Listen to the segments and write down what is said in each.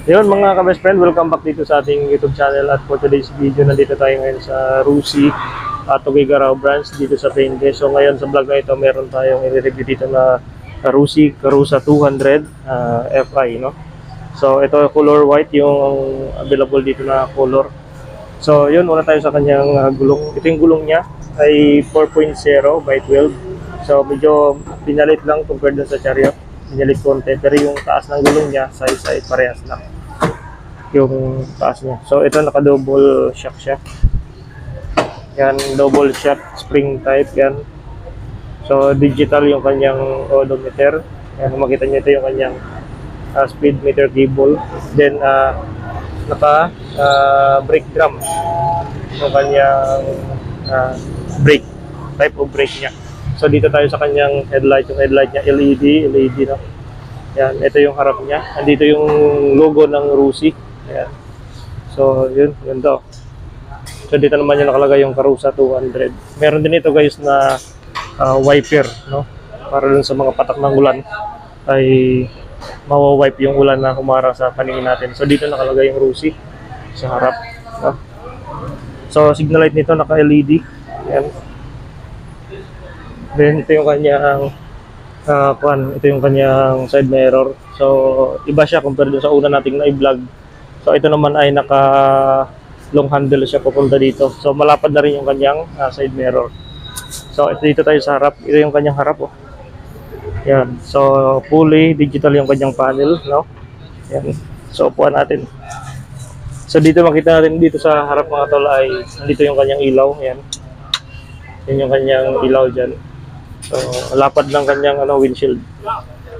Yun mga ka-best friend, welcome back dito sa ating YouTube channel at for today's video, nandito tayo ngayon sa Rusi at Tuguegarao branch dito sa Painde. So ngayon sa vlog na ito, meron tayong i-review dito na Rusi Karusa 200 FI, no? So ito color white yung available dito na color. So yun, una tayo sa kanyang gulong. Ito yung gulong niya ay 4.0 by 12. So medyo pinalit lang compared dun sa Chariot. Pinalit konti, pero yung taas ng gulong niya size ay parehas lang yung taas niya. So ito naka-double shock siya. Yan, double shock spring type yan. So digital yung kanyang odometer. Yan, makita niyo ito yung kanyang speed meter cable. Then naka brake drum yung kanyang brake, type of brake niya. So dito tayo sa kanyang headlight. Yung headlight niya LED, no? Yan, ito yung harap niya. Andito yung logo ng Rusi. Ayan. So, yun to. So, dito naman yung nakalagay yung Karusa 200. Meron din ito guys na wiper, no? Para dun sa mga patak ng ulan ay mawawipe yung ulan na humarang sa paningin natin. So, dito nakalagay yung Rusi sa harap, no? So, signal light nito naka-LED. Ayan. Then, ito yung kanyang ito yung kanyang side mirror. So, iba siya compared dun sa una nating na-vlog. So ito naman ay naka long handle siya papunta dito. So malapad na rin yung kanyang side mirror. So ito dito tayo sa harap. Ito yung kanyang harap, oh. Yan. So fully digital yung kanyang panel, no? Yan. So upuan natin. So dito makita natin dito sa harap mga tol ay dito yung kanyang ilaw, yan. Yan yung kanyang ilaw diyan. So lapad ng kanyang windshield.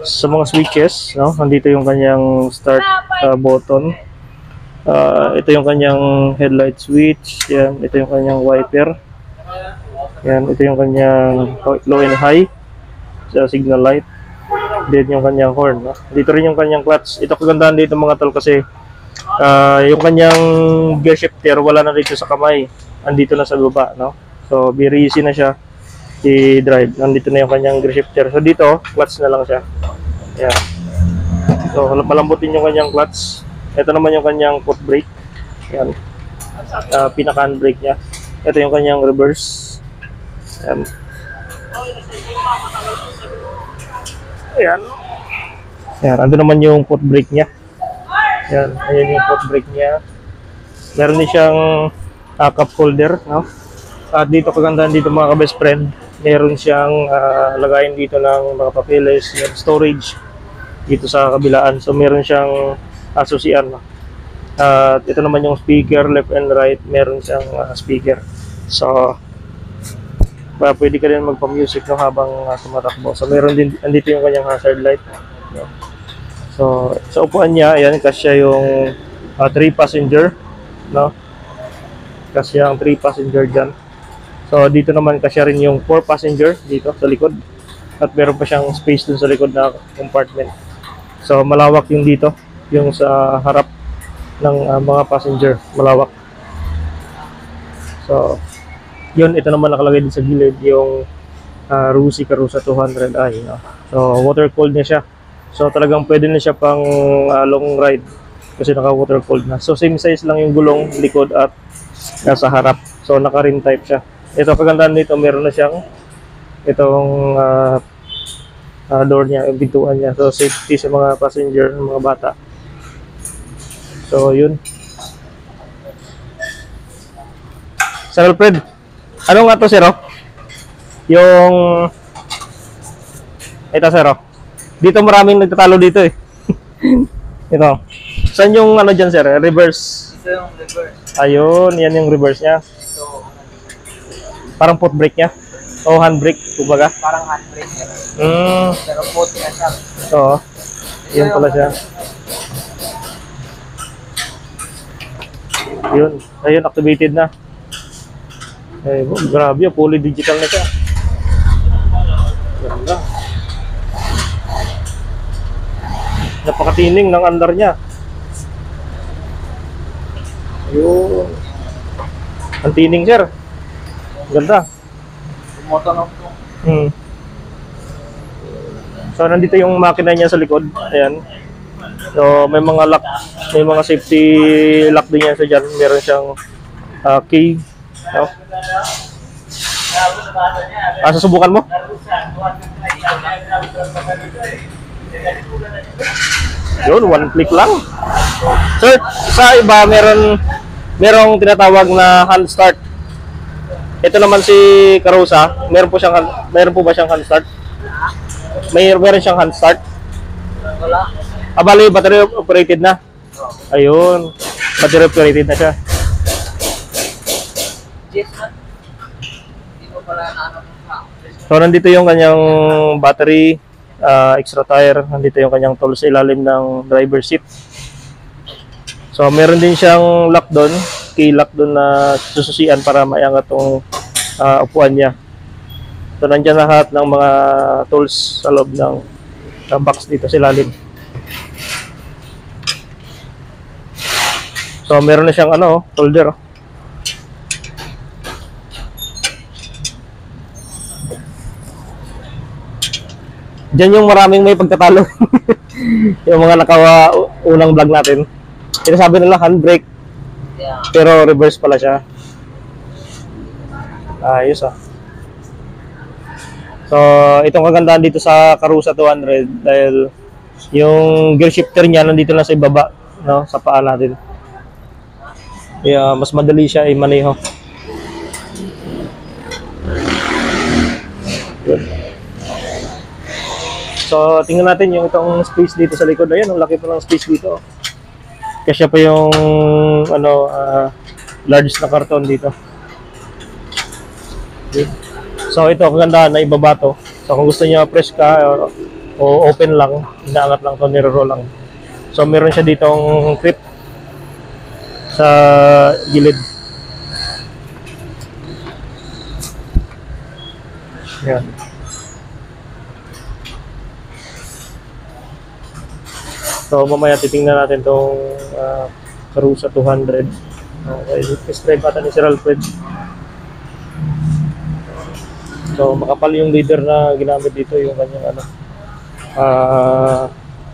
Sa mga switches, no? Nandito yung kanyang start button. Ito yung kanyang headlight switch. Yan, ito yung kanyang wiper. Yan, ito yung kanyang low and high sa signal light. Then yung kanyang horn, no? Dito rin yung kanyang clutch. Ito kagandahan dito mga tol kasi yung kanyang gear shifter wala na dito sa kamay. Andito na sa baba, no? So very easy na siya i-drive. Nandito na yung kanyang gear shifter. So dito, clutch na lang siya. Yan. So palambutin yung kanyang clutch. Ito naman yung kanyang foot brake. Yan. Pinaka-handbrake niya. Ito yung kanyang reverse. Yan. Ayan. Yan. Ando naman yung foot brake niya. Yan. Ayan yung foot brake niya. Meron din siyang cup holder, no? At dito kagandahan dito mga ka-best friend. Meron siyang lagayin dito ng mga papeles, storage dito sa kabilaan. So meron siyang susian. At ito naman yung speaker, left and right, meron siyang speaker. So pwede ka rin magpa-music, no, habang tumatakbo. So meron din, andito yung kanyang hazard light, no? So sa upuan niya, ayan, kasya yung 3 passenger, no? Kasya ang 3 passenger dyan. So dito naman kasya rin yung 4 passenger dito sa likod. At meron pa siyang space dun sa likod na compartment. So malawak yung dito, yung sa harap ng mga passenger, malawak. So yun, ito naman nakalagay din sa gilid yung Rusi Karusa 200i, no? So water cooled niya siya. So talagang pwede na siya pang long ride kasi naka water cooled na. So same size lang yung gulong likod at nasa harap. So naka rim type siya. Ito kagandahan nito, meron na siyang itong door niya, yung pintuan niya. So safety sa mga passenger, mga bata. So yun. Sir Alfred, ano nga to, sir? Yung ito, sir. Dito maraming nagtatalo dito eh. Ito. Saan yung ano dyan, sir? Reverse. Ito yung reverse. Ayun, yan yung reverse niya. Ito, Parang foot brake niya. O handbrake, kumbaga. parang handbrake. Mm. Pero foot niya siya. Ito. Yun pala siya. Yun. Ayun, activated na. Eh, grabe, fully digital na siya. Ganda. Napakatining ng andar niya. Ayun. Ang tining, sir. Ganda. Motor off to. So nandito yung makina niya sa likod. Ayan. So may mga lock May mga safety lock din yan sa dyan. Meron siyang key. No? Susubukan mo? Yun, one click lang. Sir, sa iba merong tinatawag na hand start. Ito naman si Karusa, meron po ba siyang hand start? Meron siyang hand start? Wala. Bali, battery operated na. Ayun, battery operated na siya. Yes, man. Hindi ko pala na So nandito yung kanyang battery, extra tire, nandito yung kanyang tools sa ilalim ng driver seat. So meron din siyang lock doon, key lock doon na sususian para maiangat tong upuan niya. So nandiyan lahat ng mga tools sa loob ng box dito sa ilalim. So meron na siyang holder. Diyan yung maraming may pagkatalo. Yung mga unang vlog natin. Sinasabi nila handbrake. Yeah. Pero reverse pala siya. Ayos So, itong kagandahan dito sa Karusa 200 dahil yung gear shifter niya nandito na sa ibaba, no, sa paa natin. Kaya mas madali siya i-maneho. Good. So, tingnan natin yung itong space dito sa likod. Ayan, ang laki pa ng space dito. Kasi pa yung large na karton dito. Okay. So, ito, kagandahan na ibaba to. So, kung gusto niyo press ka o open lang, inaangat lang to, niro-roll lang. So, meron siya ditong clip sa gilid. Yan. So mamaya titingnan natin tong Karusa 200. Okay, test drive ata ni Sir Alfred. So makapal yung leader na ginamit dito, yung kanyang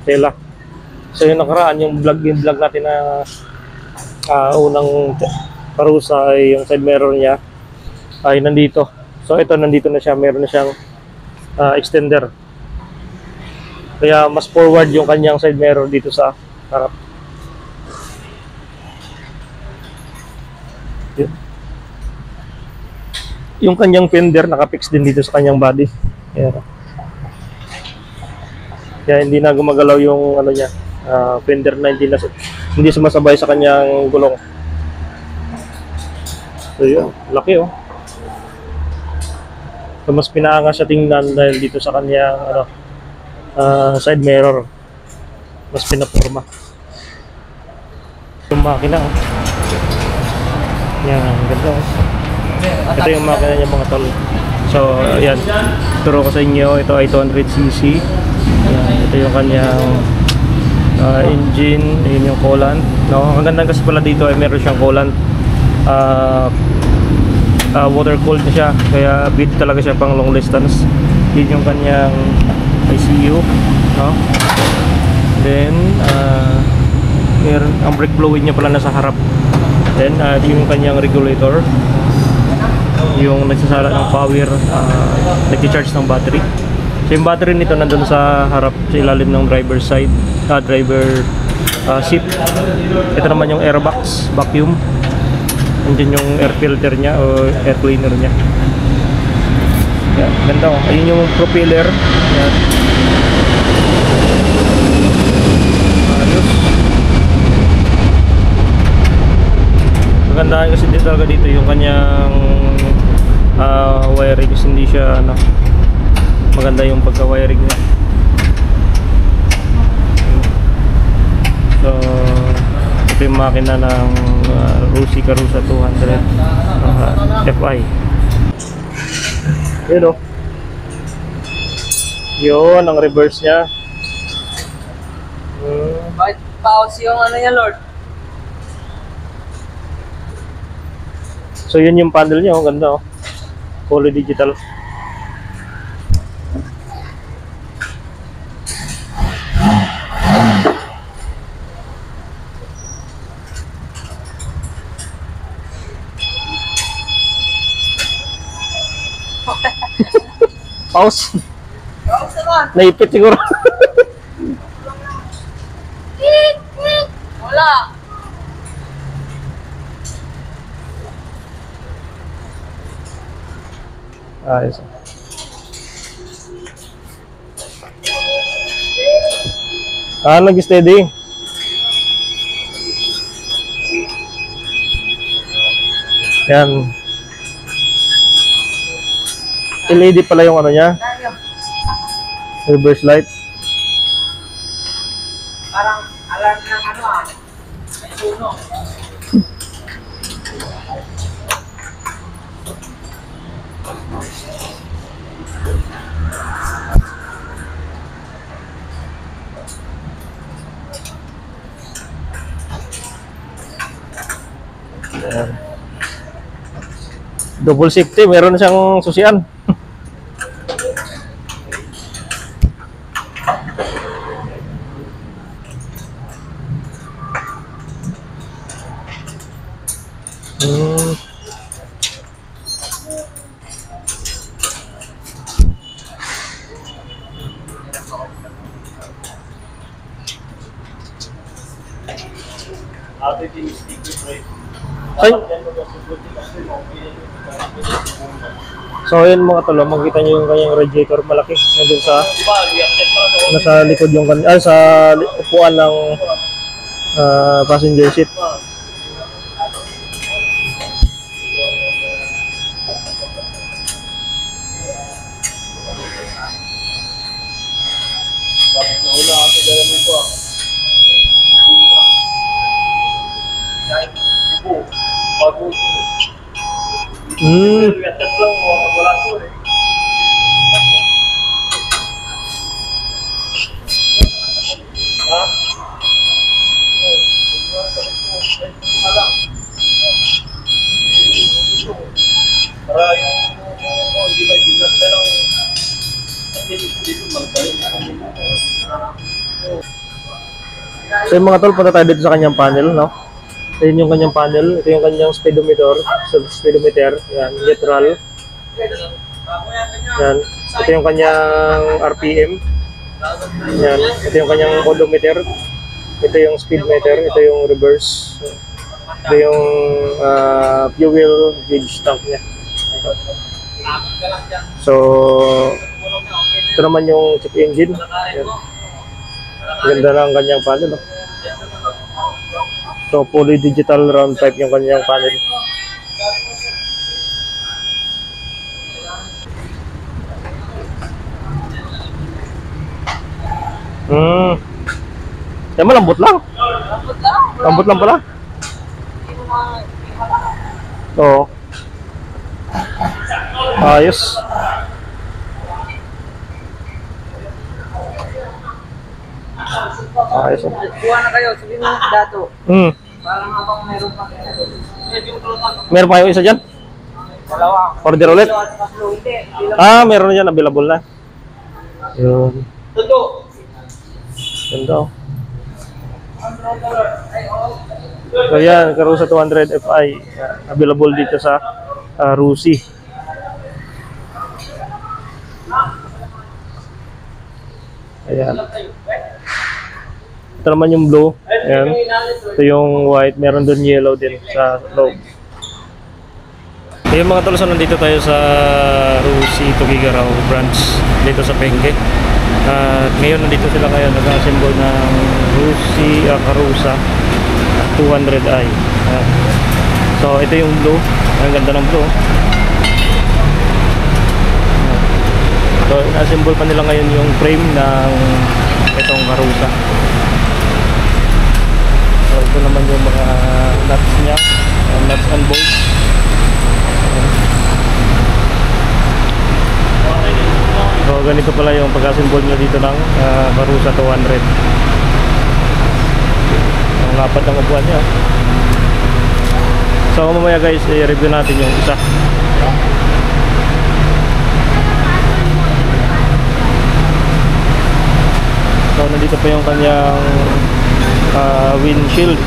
tela. So yung nakaraan, yung vlog natin na unang Karusa ay yung side mirror niya ay nandito. So ito nandito na siya, meron na siyang extender. Kaya mas forward yung kanyang side mirror dito sa harap. Yung kanyang fender nakapix din dito sa kanyang body. Kaya hindi na gumagalaw yung niya, fender na hindi sumasabay sa kanyang gulong. So yun, laki So mas pinaangas siya tingnan dahil dito sa kanyang side mirror, mas pinaporma yung makina. Yan, ganda. Ito yung makina niya mga tol. So ayan, turo ko sa inyo, ito ay 200cc. Ayan, ito yung kanyang engine, yun yung coolant. No, ang ganda kasi pala dito ay meron siyang coolant, water cooled na siya, kaya bid talaga siya pang long distance. Yun yung kanyang ICU, no? Then ang brake fluid niya pala nasa harap. Then yung kanyang regulator, yung nagsasala ng power, nag-charge ng battery. So yung battery nito nandun sa harap, sa ilalim ng driver side, driver seat. Ito naman yung airbox, vacuum. Nandiyan yung air filter niya o air cleaner niya. Yan, ganda ayun yung propeller. Yan. Ayos. Magandahan kasi talaga dito yung kanyang wiring, kasi hindi siya maganda yung pagka-wiring niya. So ito yung makina ng Karusa 200 FI. Yun yun ang reverse niya. Bakit pause yung niya, Lord? So yun yung panel niya, ganda fully digital. Pause. Paus naman. Naipit siguro. Wala. Ayos. Nag-steady. Yan. LED pala yung ano niya, Tayo. reverse light. Parang alarm ng ano ah. May suno. Yan. Double safety, meron siyang susian. Hmm. Ay. So ayun mga tolo, makita nyo yung kanyang radiator malaki nandun sa nasa likod yung sa upuan ng passenger seat. Hmm. So yung mga tol, punta tayo dito sa kanyang panel, no? Ito yung kanyang panel, ito yung kanyang speedometer, speedometer, yan, neutral. Yan, ito yung kanyang RPM. Yan, ito yung kanyang odometer. Ito yung speedometer, ito yung reverse. Ito yung fuel gauge tank niya. So, ito naman yung check engine. Yan. Ganda na ang kanyang panel, no? So, fully digital round type yung kanyang panel. Yan, malambot lang. Lambot lang. Lambot lang pala. Oo. Ayos. Ayos. Kuha na kayo. Sabihin mo sa dato. Parang habang meron pa kayo. Meron pa yung isa dyan? Dalawa. Order ulit? Hindi. Meron na dyan. Available na. Yun. Tundo. Ganda, oh. So yan, Karusa 200 Fi. Available dito sa Rusi. Ayan. Ito naman yung blue. Ayan. Ito yung white. Meron doon yellow din sa loob. Ayun mga tol, so nandito tayo sa Rusi Tugigaraw branch dito sa Benguet. Ngayon nandito sila ngayon nag-assemble ng Rusi Karusa 200i. So ito yung blue. Ang ganda ng blue. So assemble pa nila ngayon yung frame ng itong Karusa. So ito naman yung mga nuts niya, nuts and bolts. So ganito pala yung pag-assemble nila dito ng Karusa 200. Ang lapad ng upuan niya. So mamaya guys, i-review natin yung isa. So nandito pa yung kanyang windshield.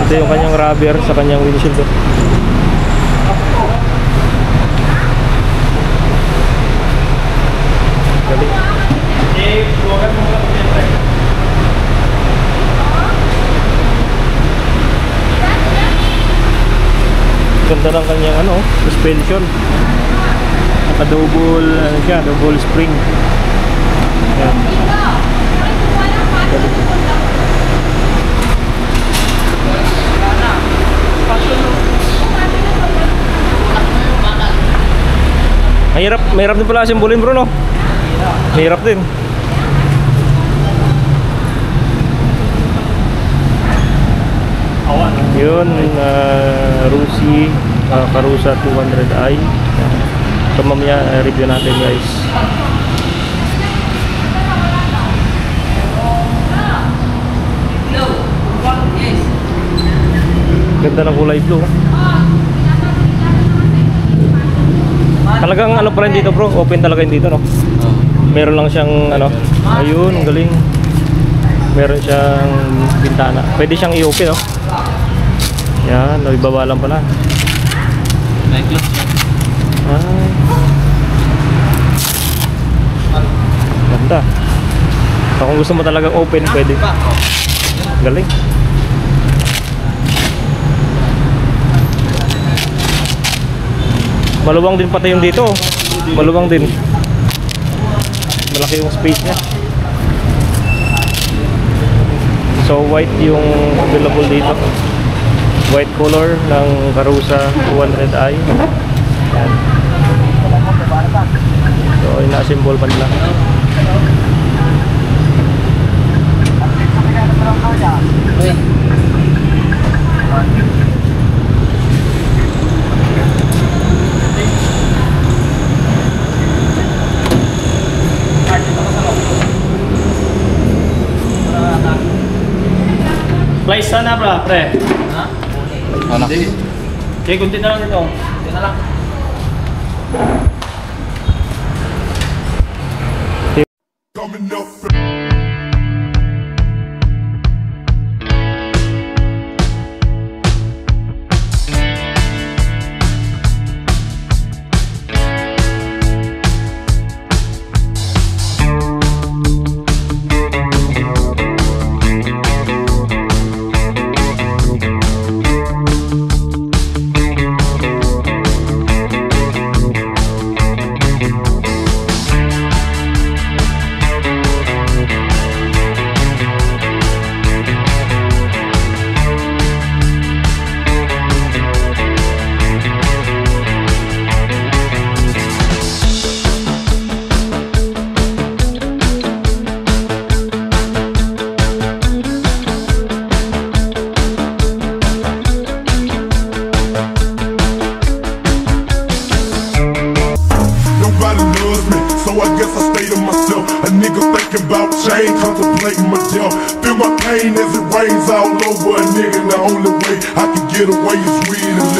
Ito Ganda yung kanyang rubber sa kanyang windshield. Galing. Ganda ng kanyang ano, suspension. Naka-double, ano siya, double spring. Ayan. Mahirap din pala simbolin, bro, no? Mahirap din. Yun, Rusi Karusa 200i. So mamaya review natin, guys. Ganda ng kulay blue. Talagang ano pa rin dito, bro, open talaga yung dito, no? Meron lang siyang ano, ayun, ang galing. Meron siyang bintana. Pwede siyang i-open, no? Yan, ibaba lang pala. Ay. Ganda. So, kung gusto mo talagang open, pwede. Galing. Maluwang din pati yung dito. Maluwang din. Malaki yung space niya. So white yung available dito. White color ng Karusa 200i. Yan. So ina-assemble pa nila. Place sana, bro, pre. Ha? Ano? Okay, kunti na lang dito. Kunti na lang. Contemplating my death, feel my pain as it rains all over a nigga. The only way I can get away is weed and live.